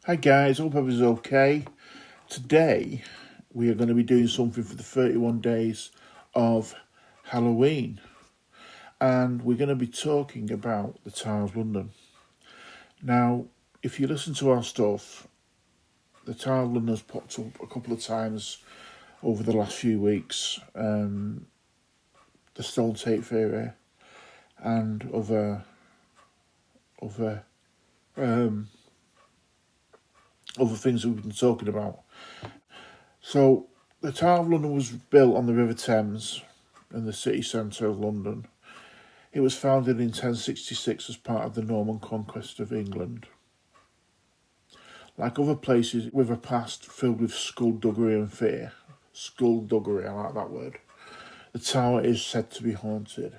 Hi guys, hope everyone's okay. Today we are going to be doing something for the 31 days of Halloween, and we're going to be talking about the Tower of London. Now, if you listen to our stuff, the Tower of London has popped up a couple of times over the last few weeks. The Stone Tape Theory and other um, other things that we've been talking about. So, the Tower of London was built on the River Thames in the city centre of London. It was founded in 1066 as part of the Norman conquest of England. Like other places with a past filled with skullduggery and fear, skullduggery, I like that word, the tower is said to be haunted.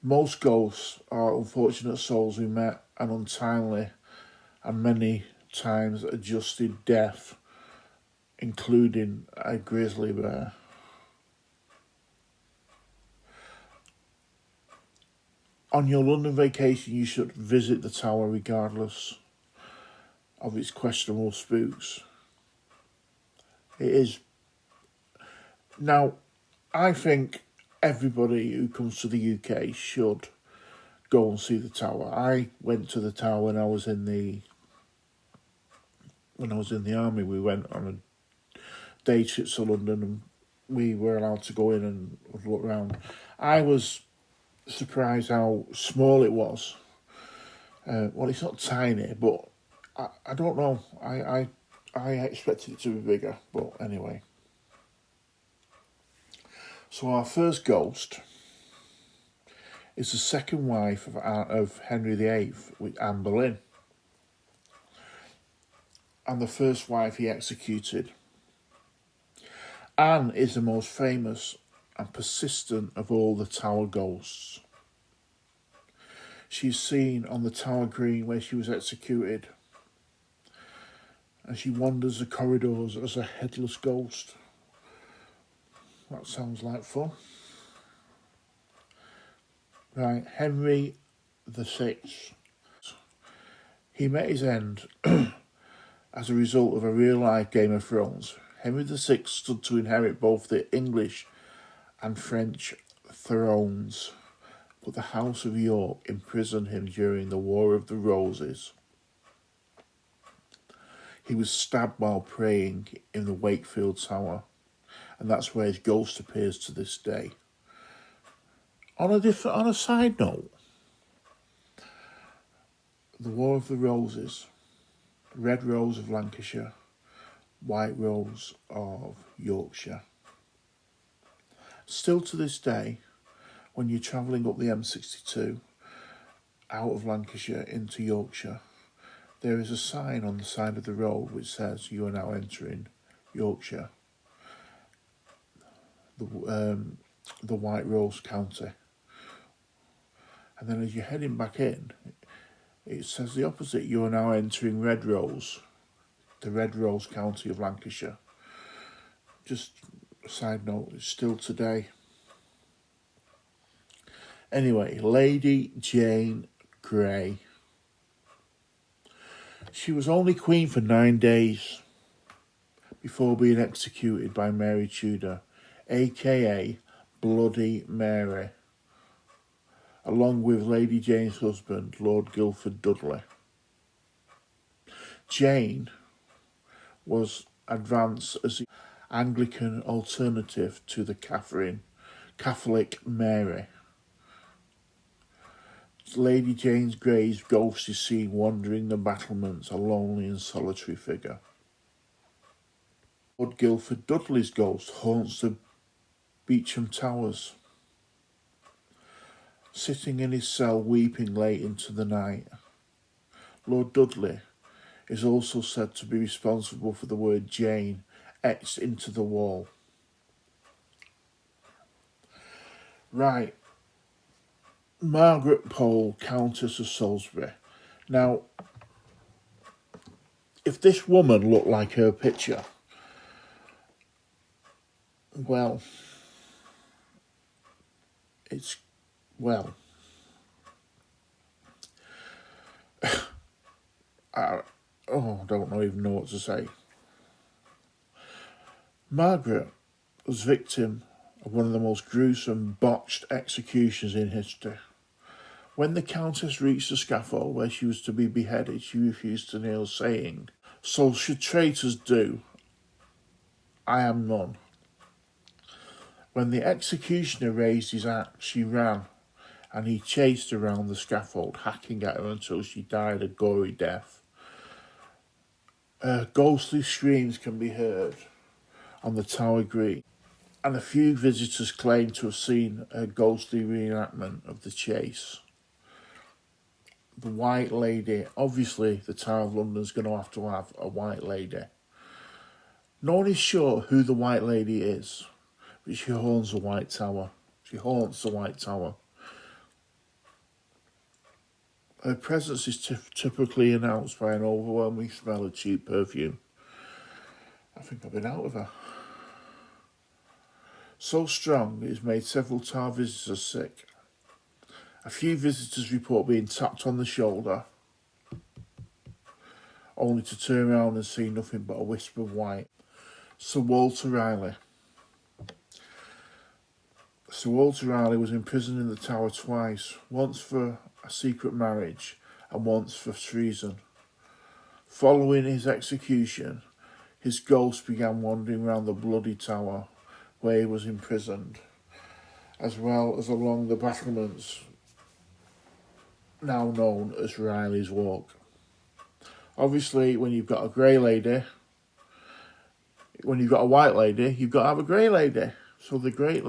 Most ghosts are unfortunate souls who met an untimely and many times adjusted death, including a grizzly bear. On your London vacation, you should visit the tower regardless of its questionable spooks. It is. Now, I think everybody who comes to the UK should go and see the tower. I went to the tower when I was in the army. We went on a day trip to London, and we were allowed to go in and look around. I was surprised how small it was. Well, it's not tiny, but I don't know. I expected it to be bigger, but anyway. So our first ghost is the second wife of Henry VIII, with Anne Boleyn, and the first wife he executed. Anne is the most famous and persistent of all the Tower ghosts. She's seen on the Tower Green where she was executed, and she wanders the corridors as a headless ghost. That sounds like fun. Right, Henry VI. He met his end as a result of a real-life Game of Thrones. Henry VI stood to inherit both the English and French thrones, but the House of York imprisoned him during the War of the Roses. He was stabbed while praying in the Wakefield Tower, and that's where his ghost appears to this day. On a side note, the War of the Roses, Red Rose of Lancashire, White Rose of Yorkshire. Still to this day, when you're travelling up the M62 out of Lancashire into Yorkshire, there is a sign on the side of the road which says you are now entering Yorkshire, the White Rose County. And then as you're heading back in, it says the opposite, you are now entering Red Rose, the Red Rose County of Lancashire. Just a side note, it's still today. Anyway, Lady Jane Grey. She was only queen for 9 days before being executed by Mary Tudor, aka Bloody Mary, along with Lady Jane's husband, Lord Guildford Dudley. Jane was advanced as the Anglican alternative to the Catholic Mary. Lady Jane Grey's ghost is seen wandering the battlements, a lonely and solitary figure. Lord Guildford Dudley's ghost haunts the Beauchamp Towers, sitting in his cell weeping late into the night. Lord Dudley is also said to be responsible for the word Jane etched into the wall. Right, Margaret Pole, Countess of Salisbury. Now, if this woman looked like her picture, well, I I don't even know what to say. Margaret was victim of one of the most gruesome botched executions in history. When the Countess reached the scaffold where she was to be beheaded, she refused to kneel, saying, "So should traitors do. I am none." When the executioner raised his axe, she ran, and he chased her round the scaffold, hacking at her until she died a gory death. Ghostly screams can be heard on the Tower Green, and a few visitors claim to have seen a ghostly reenactment of the chase. The White Lady, obviously the Tower of London's going to have a White Lady. No one is sure who the White Lady is, but she haunts the White Tower. Her presence is typically announced by an overwhelming smell of cheap perfume. I think I've been out with her. So strong it has made several Tower visitors sick. A few visitors report being tapped on the shoulder, only to turn around and see nothing but a wisp of white. Sir Walter Raleigh. Sir Walter Raleigh was imprisoned in the Tower twice, once for a secret marriage and once for treason. Following his execution, his ghost began wandering around the bloody tower where he was imprisoned, as well as along the battlements now known as Riley's Walk. Obviously, when you've got a a white lady, you've got to have a grey lady. So the grey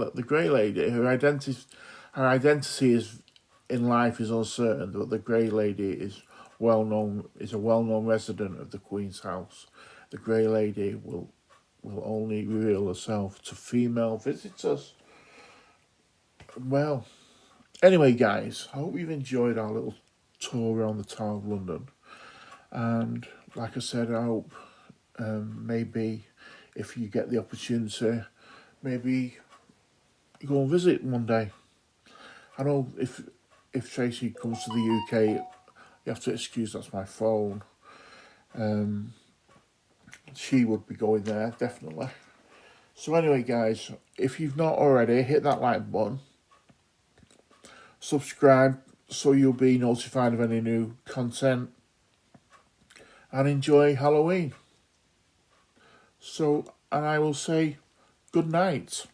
lady, her identity is in life is uncertain, but the grey lady is a well-known resident of the Queen's house. The grey lady will only reveal herself to female visitors. Well, anyway, guys, I hope you've enjoyed our little tour around the Tower of London. And like I said, I hope maybe if you get the opportunity, maybe you go and visit one day. I know if Tracy comes to the UK, you have to excuse that's my phone. She would be going there, definitely. So anyway, guys, if you've not already, hit that like button. Subscribe so you'll be notified of any new content. And enjoy Halloween. And I will say good night.